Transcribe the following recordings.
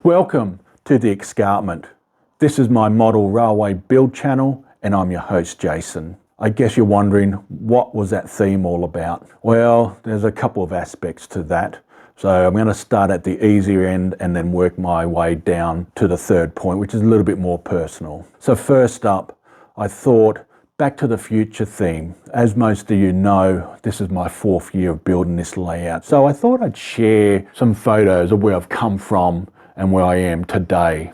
Welcome to the Escarpment. This is my model railway build channel and I'm your host Jason. I guess you're wondering, what was that theme all about? Well, there's a couple of aspects to that. So I'm going to start at the easier end and then work my way down to the third point, which is a little bit more personal. So first up, I thought Back to the Future theme. As most of you know, this is my 4th year of building this layout. So I thought I'd share some photos of where I've come from and where I am today.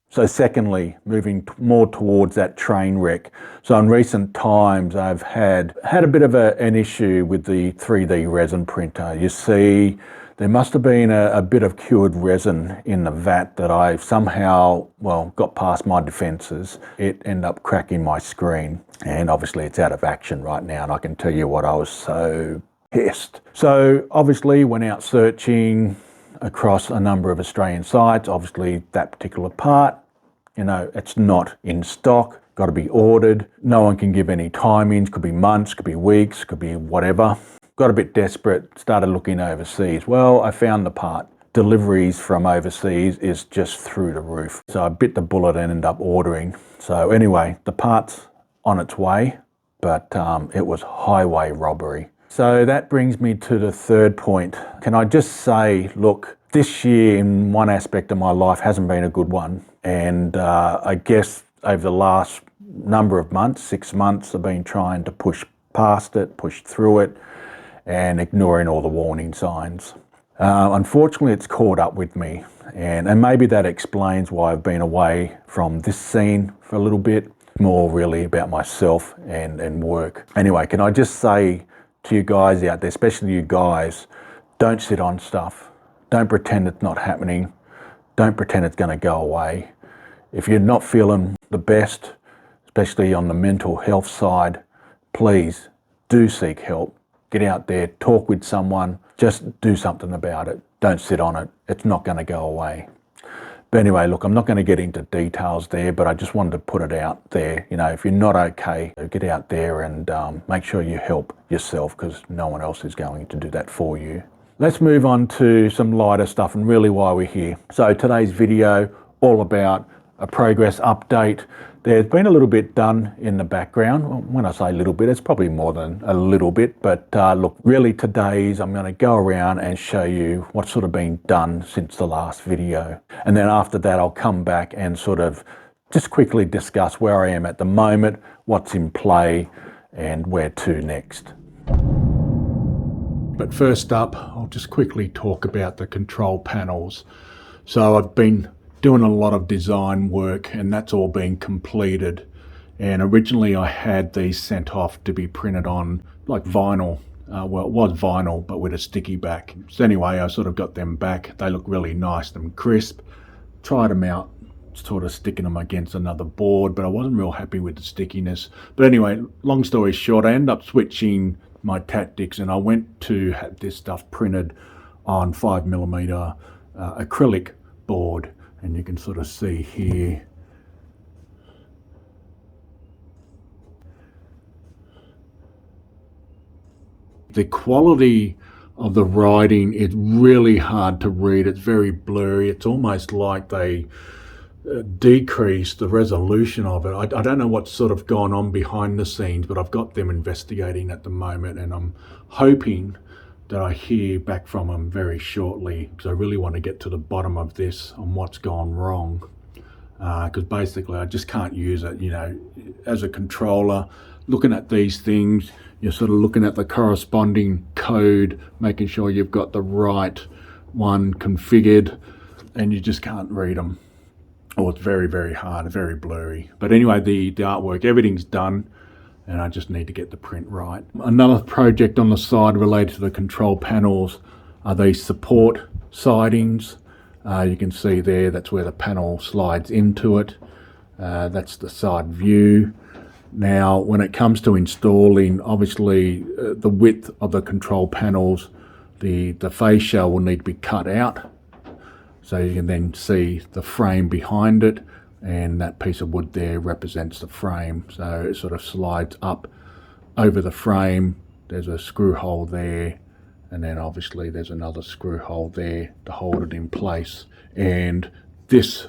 So secondly, moving more towards that train wreck. So in recent times, I've had a bit of an issue with the 3D resin printer. You see, there must have been a bit of cured resin in the vat that I somehow, got past my defenses. It ended up cracking my screen. And obviously it's out of action right now. And I can tell you what, I was so pissed. So obviously went out searching across a number of Australian sites. Obviously that particular part, it's not in stock, got to be ordered. No one can give any timings, could be months, could be weeks, could be whatever. Got a bit desperate, started looking overseas. Well, I found the part. Deliveries from overseas is just through the roof. So I bit the bullet and ended up ordering. So anyway, the part's on its way, but it was highway robbery. So that brings me to the third point. Can I just say, look, this year in one aspect of my life hasn't been a good one. And I guess over the last number of months, 6 months, I've been trying to push past it, push through it, and ignoring all the warning signs. Unfortunately, it's caught up with me. And maybe that explains why I've been away from this scene for a little bit. More really about myself and work. Anyway, can I just say to you guys out there, especially you guys, don't sit on stuff. Don't pretend it's not happening. Don't pretend it's going to go away. If you're not feeling the best, especially on the mental health side, please do seek help. Get out there, talk with someone, just do something about it. Don't sit on it. It's not going to go away. But anyway, look, I'm not going to get into details there, but I just wanted to put it out there. If you're not okay, get out there and make sure you help yourself, because no one else is going to do that for you. Let's move on to some lighter stuff and really why we're here. So today's video, all about a progress update. There's been a little bit done in the background. When I say a little bit, it's probably more than a little bit, but look, really today's I'm going to go around and show you what's sort of been done since the last video. And then after that, I'll come back and sort of just quickly discuss where I am at the moment, what's in play, and where to next. But first up, I'll just quickly talk about the control panels. So I've been doing a lot of design work and that's all been completed. And originally I had these sent off to be printed on like vinyl. Well, it was vinyl, but with a sticky back. So anyway, I sort of got them back. They look really nice and crisp. Tried them out, sort of sticking them against another board, but I wasn't real happy with the stickiness. But anyway, long story short, I ended up switching my tactics and I went to have this stuff printed on 5mm acrylic board. And you can sort of see here the quality of the writing is really hard to read. It's very blurry. It's almost like they decreased the resolution of it. I don't know what's sort of gone on behind the scenes, but I've got them investigating at the moment and I'm hoping that I hear back from them very shortly, because I really want to get to the bottom of this on what's gone wrong, because basically I just can't use it. You know, as a controller, looking at these things, you're sort of looking at the corresponding code, making sure you've got the right one configured, and you just can't read them. Or it's very, very hard, very blurry. But anyway, the artwork, everything's done, and I just need to get the print right. Another project on the side related to the control panels are these support sidings. You can see there, that's where the panel slides into it. That's the side view. Now, when it comes to installing, obviously the width of the control panels, the fascia will need to be cut out. So you can then see the frame behind it, and that piece of wood there represents the frame. So it sort of slides up over the frame. There's a screw hole there, and then obviously there's another screw hole there to hold it in place. And this,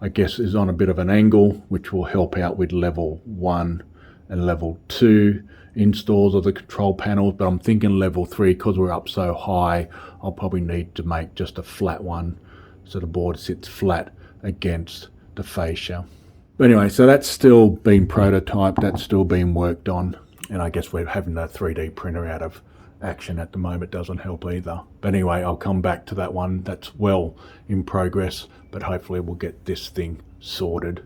I guess, is on a bit of an angle, which will help out with level 1 and level 2 installs of the control panels. But I'm thinking level 3, because we're up so high, I'll probably need to make just a flat one, so the board sits flat against the fascia. But anyway, so that's still being prototyped, that's still being worked on, and I guess we're having a 3D printer out of action at the moment doesn't help either. But anyway, I'll come back to that one. That's well in progress, but hopefully we'll get this thing sorted.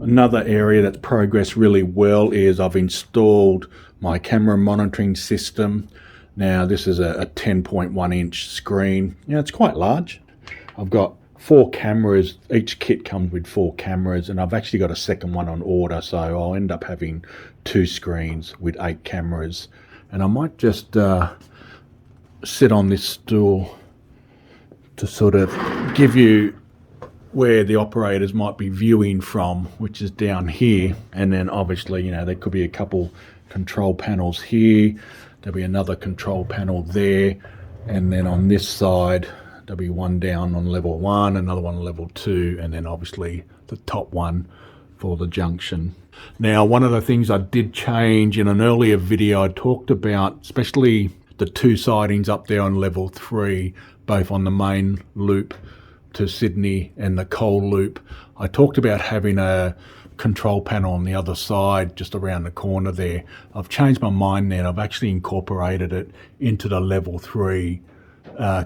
Another area that's progressed really well is I've installed my camera monitoring system. Now this is a 10.1 inch screen. Yeah, it's quite large. I've got 4 cameras. Each kit comes with 4 cameras, and I've actually got a second one on order, so I'll end up having 2 screens with 8 cameras. And I might just sit on this stool to sort of give you where the operators might be viewing from, which is down here. And then obviously, you know, there could be a couple control panels here, there'll be another control panel there, and then on this side there'll be one down on level 1, another one on level 2, and then obviously the top one for the junction. Now, one of the things I did change in an earlier video, I talked about especially the 2 sidings up there on level 3, both on the main loop to Sydney and the coal loop. I talked about having a control panel on the other side, just around the corner there. I've changed my mind there. I've actually incorporated it into the level 3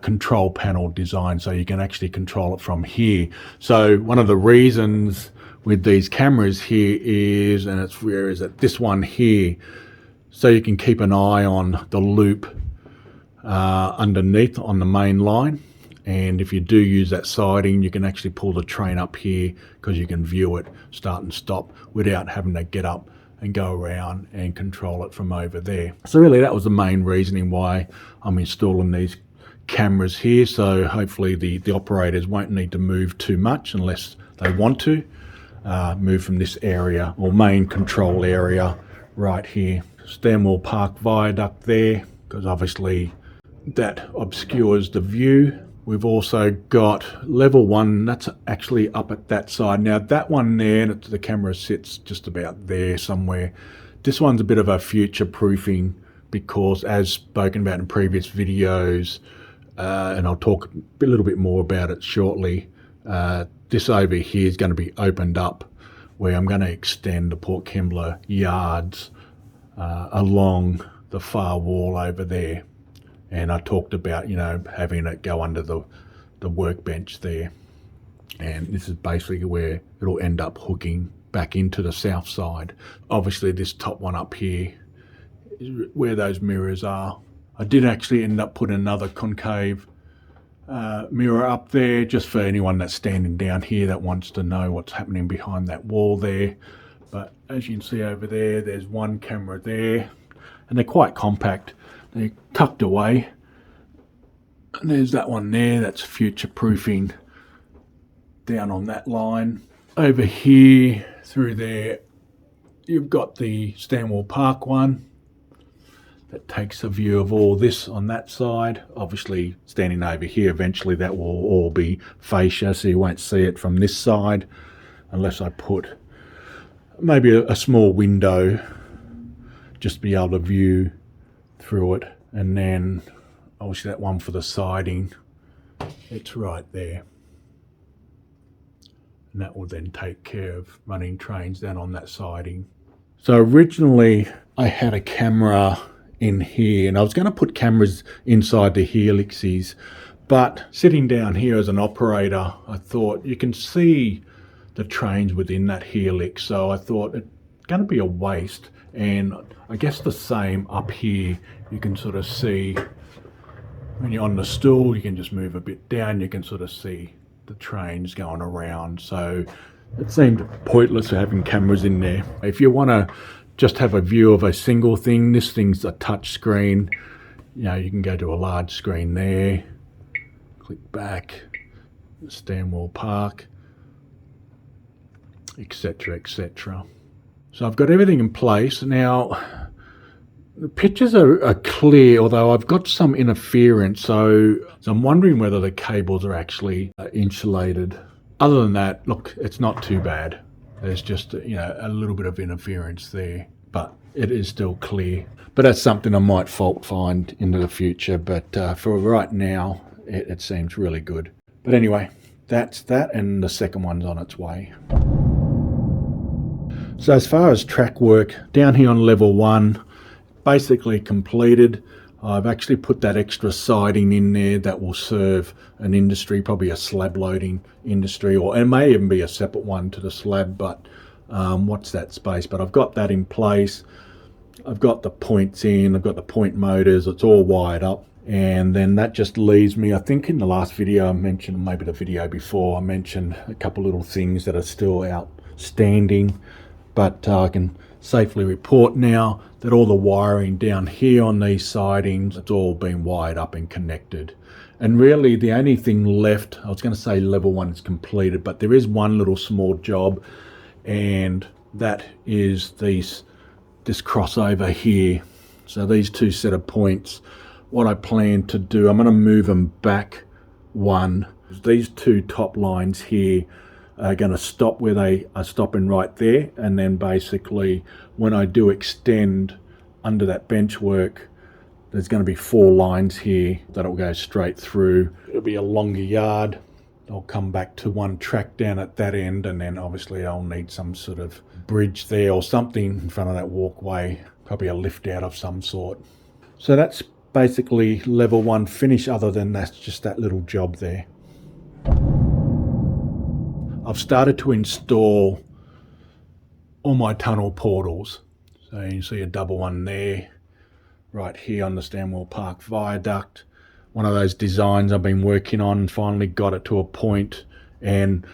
control panel design, so you can actually control it from here. So one of the reasons with these cameras here is, and it's where is it, this one here, so you can keep an eye on the loop underneath on the main line. And if you do use that siding, you can actually pull the train up here, because you can view it start and stop without having to get up and go around and control it from over there. So really that was the main reasoning why I'm installing these cameras here. So hopefully the operators won't need to move too much unless they want to move from this area or main control area right here. Stanwell Park Viaduct there, because obviously that obscures the view. We've also got level 1, that's actually up at that side. Now that one there, the camera sits just about there somewhere. This one's a bit of a future proofing because, as spoken about in previous videos, and I'll talk a little bit more about it shortly, this over here is going to be opened up where I'm going to extend the Port Kembla yards along the far wall over there. And I talked about, you know, having it go under the workbench there. And this is basically where it'll end up hooking back into the south side. Obviously this top one up here is where those mirrors are. I did actually end up putting another concave mirror up there just for anyone that's standing down here that wants to know what's happening behind that wall there. But as you can see over there, there's one camera there, and they're quite compact. They're tucked away. And there's that one there, that's future proofing down on that line. Over here, through there, you've got the Stanwell Park one that takes a view of all this on that side. Obviously, standing over here, eventually that will all be fascia, so you won't see it from this side unless I put maybe a small window just to be able to view through it. And then obviously that one for the siding, it's right there, and that will then take care of running trains down on that siding. So originally I had a camera in here, and I was going to put cameras inside the helixes, but sitting down here as an operator, I thought you can see the trains within that helix, so I thought it's going to be a waste. And I guess the same up here, you can sort of see when you're on the stool, you can just move a bit down, you can sort of see the trains going around. So it seemed pointless having cameras in there. If you want to just have a view of a single thing, this thing's a touch screen. You know, you can go to a large screen there, click back, Stanwell Park, etc, etc. So I've got everything in place. Now, the pictures are clear, although I've got some interference, so I'm wondering whether the cables are actually insulated. Other than that, look, it's not too bad. There's just, you know, a little bit of interference there, but it is still clear. But that's something I might fault find into the future, but for right now, it seems really good. But anyway, that's that, and the second one's on its way. So as far as track work, down here on level 1, basically completed. I've actually put that extra siding in there that will serve an industry, probably a slab loading industry, or it may even be a separate one to the slab, but watch that space. But I've got that in place. I've got the points in, I've got the point motors, it's all wired up. And then that just leaves me, I think in the last video I mentioned, maybe the video before, I mentioned a couple little things that are still outstanding. But I can safely report now that all the wiring down here on these sidings, it's all been wired up and connected. And really the only thing left, I was going to say level 1 is completed, but there is one little small job, and that is this crossover here. So these two set of points, what I plan to do, I'm going to move them back one. These two top lines here are going to stop where they are stopping right there, and then basically when I do extend under that bench work, there's going to be 4 lines here that will go straight through. It'll be a longer yard. I'll come back to one track down at that end, and then obviously I'll need some sort of bridge there or something in front of that walkway, probably a lift out of some sort. So that's basically level 1 finish, other than that's just that little job there. I've started to install all my tunnel portals. So you can see a double one there, right here on the Stanwell Park viaduct. One of those designs I've been working on, and finally got it to a point. And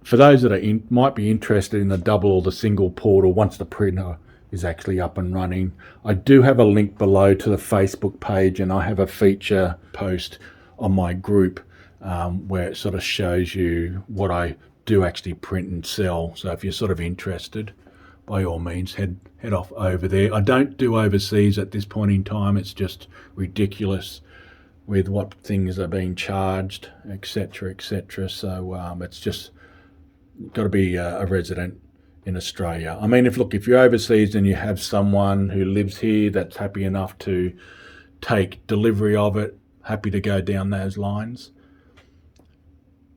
for those that are might be interested in the double or the single portal, once the printer is actually up and running, I do have a link below to the Facebook page, and I have a feature post on my group where it sort of shows you what I do actually print and sell. So if you're sort of interested, by all means head off over there. I don't do overseas at this point in time. It's just ridiculous with what things are being charged, etc., etc. So it's just got to be a resident in Australia. I mean, if you're overseas and you have someone who lives here that's happy enough to take delivery of it, happy to go down those lines.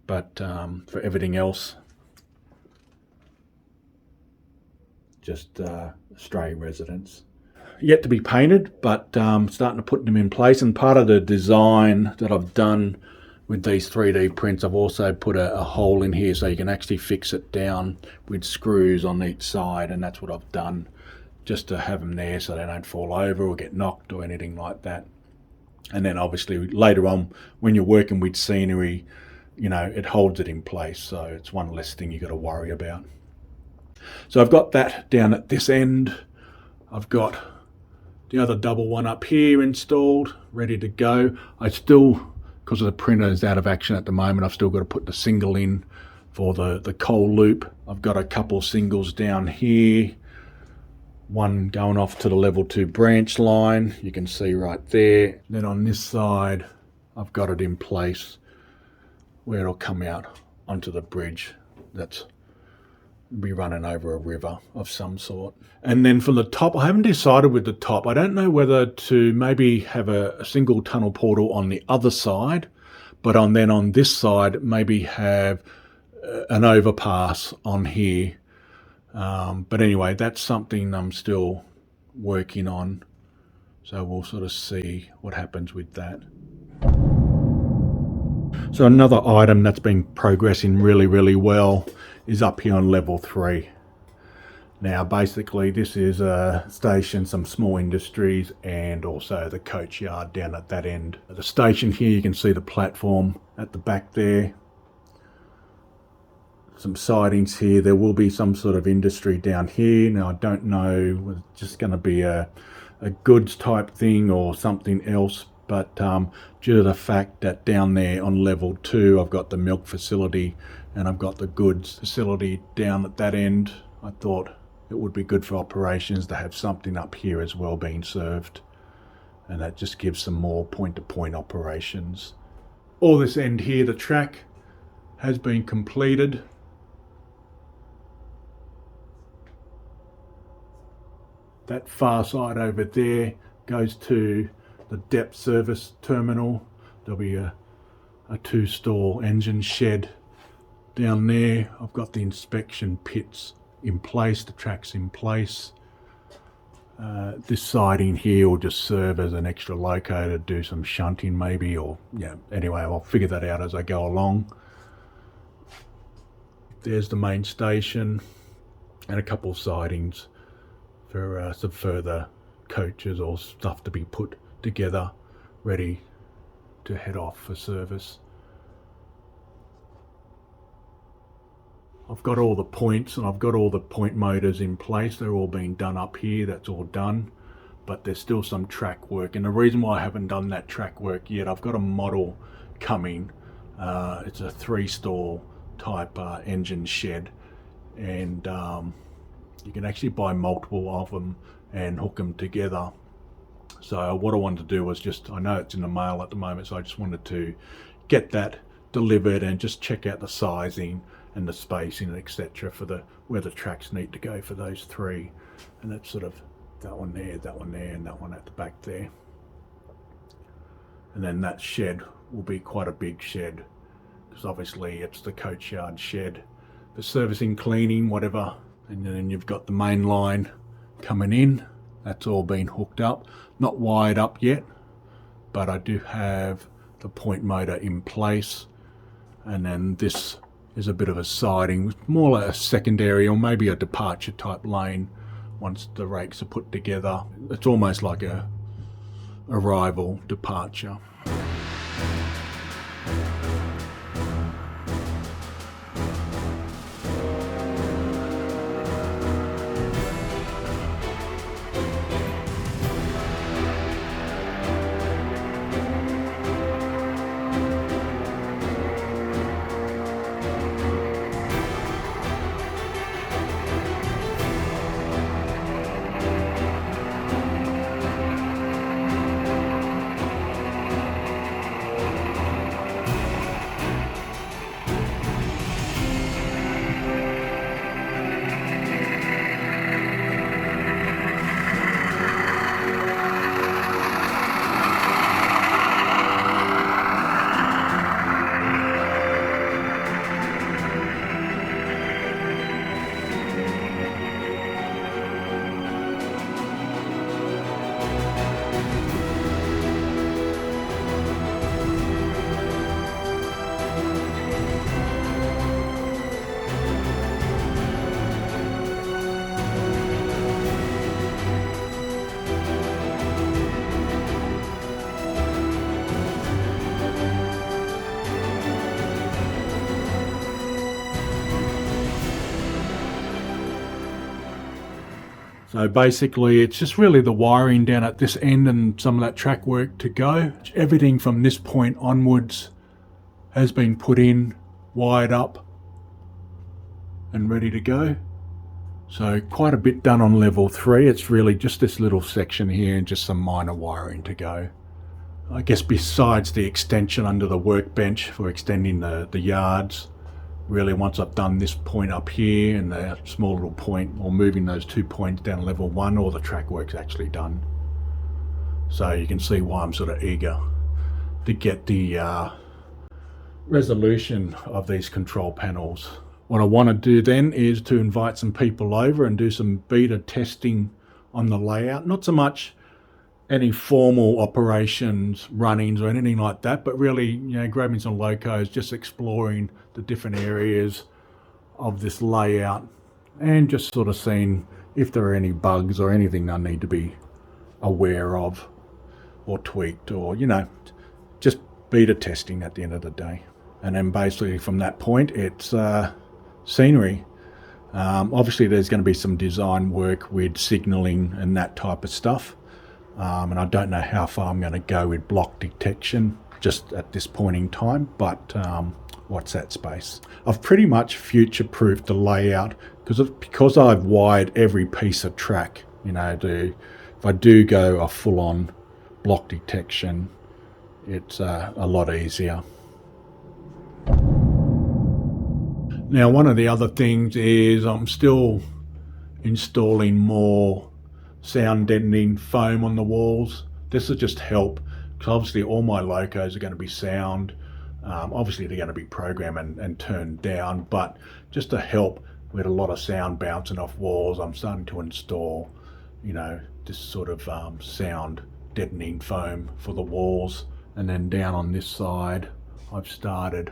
But for everything else, just Australian residents. Yet to be painted, but starting to put them in place. And part of the design that I've done with these 3D prints, I've also put a hole in here so you can actually fix it down with screws on each side, and that's what I've done, just to have them there so they don't fall over or get knocked or anything like that. And then obviously later on, when you're working with scenery, you know, it holds it in place, so it's one less thing you got to worry about. So I've got that down at this end. I've got the other double one up here installed, ready to go. I still, because the printer is out of action at the moment, I've still got to put the single in for the coal loop. I've got a couple singles down here, one going off to the level 2 branch line, you can see right there. Then on this side, I've got it in place where it'll come out onto the bridge that's be running over a river of some sort. And then for the top, I haven't decided with the top. I don't know whether to maybe have a single tunnel portal on the other side, but then on this side maybe have an overpass on here. But anyway, that's something I'm still working on. So we'll sort of see what happens with that. So another item that's been progressing really, really well is up here on level 3. Now basically this is a station, some small industries, and also the coach yard down at that end. At the station here you can see the platform at the back there. Some sidings here. There will be some sort of industry down here. Now I don't know whether it's just going to be a goods type thing or something else, but due to the fact that down there on level 2 I've got the milk facility and I've got the goods facility down at that end, I thought it would be good for operations to have something up here as well being served, and that just gives some more point-to-point operations. All this end here, the track has been completed. That far side over there goes to the depth service terminal. There'll be a 2-stall engine shed down there. I've got the inspection pits in place, the track's in place. This siding here will just serve as an extra loco to do some shunting maybe, or yeah, anyway, I'll figure that out as I go along. There's the main station and a couple of sidings for some further coaches or stuff to be put together, ready to head off for service. I've got all the points and I've got all the point motors in place. They're all being done up here, that's all done, but there's still some track work. And the reason why I haven't done that track work yet, I've got a model coming. It's a 3-stall type engine shed, and you can actually buy multiple of them and hook them together. So what I wanted to do was just, I know it's in the mail at the moment, so I just wanted to get that delivered and just check out the sizing and the spacing, etc., for where the tracks need to go for those 3. And that's sort of that one there, and that one at the back there. And then that shed will be quite a big shed, because obviously it's the coach yard shed for servicing, cleaning, whatever. And then you've got the main line coming in. That's all been hooked up, not wired up yet, but I do have the point motor in place. And then this is a bit of a siding, more like a secondary or maybe a departure type lane once the rakes are put together. It's almost like a arrival departure. So basically it's just really the wiring down at this end and some of that track work to go. Everything from this point onwards has been put in, wired up and ready to go. So quite a bit done on level 3. It's really just this little section here and just some minor wiring to go. I guess besides the extension under the workbench for extending the yards, really once I've done this point up here and the small little point, or moving those 2 points down level 1, all the track work's actually done. So you can see why I'm sort of eager to get the resolution of these control panels. What I want to do then is to invite some people over and do some beta testing on the layout. Not so much any formal operations, run-ins or anything like that, but really, you know, grabbing some locos, just exploring the different areas of this layout and just sort of seeing if there are any bugs or anything I need to be aware of or tweaked, or, you know, just beta testing at the end of the day. And then basically from that point, it's scenery. Obviously there's going to be some design work with signaling and that type of stuff. And I don't know how far I'm going to go with block detection just at this point in time, but watch that space. I've pretty much future-proofed the layout because I've wired every piece of track, you know, if I do go a full-on block detection, it's a lot easier. Now, one of the other things is I'm still installing more sound deadening foam on the walls. This will just help, because obviously all my locos are going to be sound. Obviously they're going to be programmed and turned down, but just to help with a lot of sound bouncing off walls, I'm starting to install, you know, this sort of sound deadening foam for the walls. And then down on this side, I've started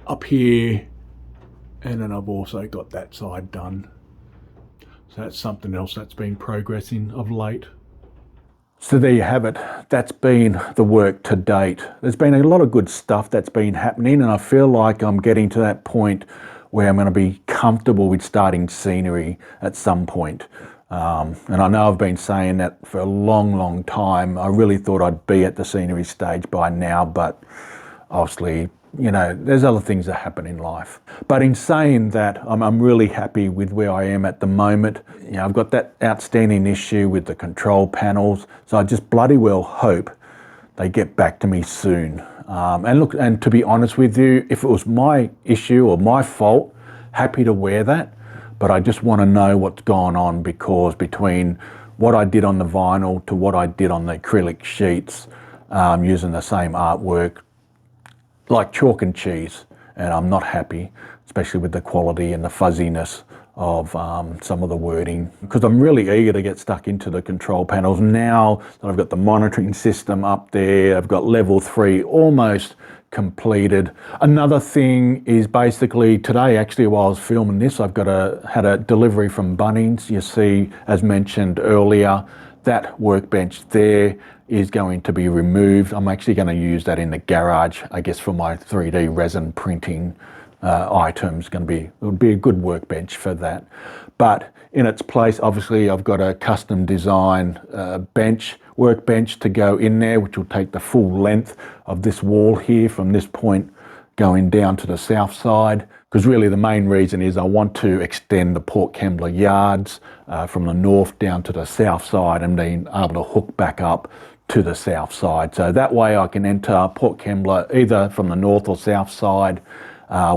up here, and then I've also got that side done. So that's something else that's been progressing of late. So there you have it. That's been the work to date. There's been a lot of good stuff that's been happening, and I feel like I'm getting to that point where I'm going to be comfortable with starting scenery at some point. And I know I've been saying that for a long time. I really thought I'd be at the scenery stage by now, but obviously, you know, there's other things that happen in life. But in saying that, I'm really happy with where I am at the moment. You know, I've got that outstanding issue with the control panels, so I just bloody well hope they get back to me soon. And look, and to be honest with you, if it was my issue or my fault, happy to wear that. But I just want to know what's gone on, because between what I did on the vinyl to what I did on the acrylic sheets, using the same artwork, like chalk and cheese, and I'm not happy, especially with the quality and the fuzziness of some of the wording, because I'm really eager to get stuck into the control panels now that I've got the monitoring system up there. I've got level 3 almost completed. Another thing is basically today, actually, while I was filming this, I've had a delivery from Bunnings. You see, as mentioned earlier, that workbench there is going to be removed. I'm actually going to use that in the garage, I guess, for my 3D resin printing items. It would be a good workbench for that. But in its place, obviously, I've got a custom design workbench to go in there, which will take the full length of this wall here from this point going down to the south side. Because really the main reason is I want to extend the Port Kembla yards from the north down to the south side, and being able to hook back up to the south side. So that way I can enter Port Kembla either from the north or south side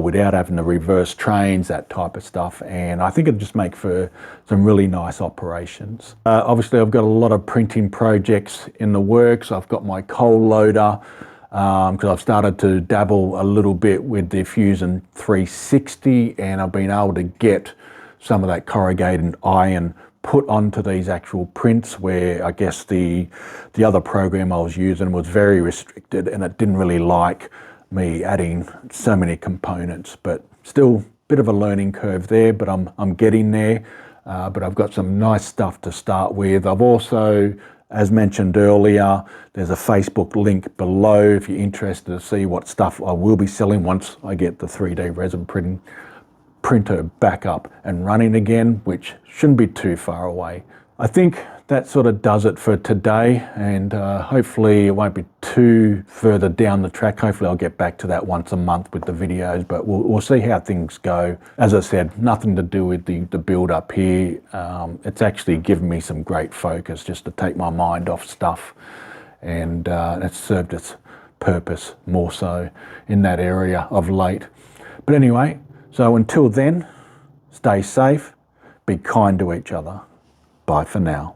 without having to reverse trains, that type of stuff. And I think it'll just make for some really nice operations. Obviously I've got a lot of printing projects in the works. I've got my coal loader, because I've started to dabble a little bit with the Fusion 360, and I've been able to get some of that corrugated iron put onto these actual prints, where I guess the other program I was using was very restricted and it didn't really like me adding so many components. But still a bit of a learning curve there, but I'm getting there. But I've got some nice stuff to start with. I've also, as mentioned earlier, there's a Facebook link below if you're interested to see what stuff I will be selling once I get the 3D resin printing printer back up and running again, which shouldn't be too far away. I think that sort of does it for today, and hopefully it won't be too further down the track. Hopefully I'll get back to that once a month with the videos, but we'll see how things go. As I said, nothing to do with the build up here. It's actually given me some great focus just to take my mind off stuff, and it's served its purpose more so in that area of late. But anyway, so until then, stay safe, be kind to each other. Bye for now.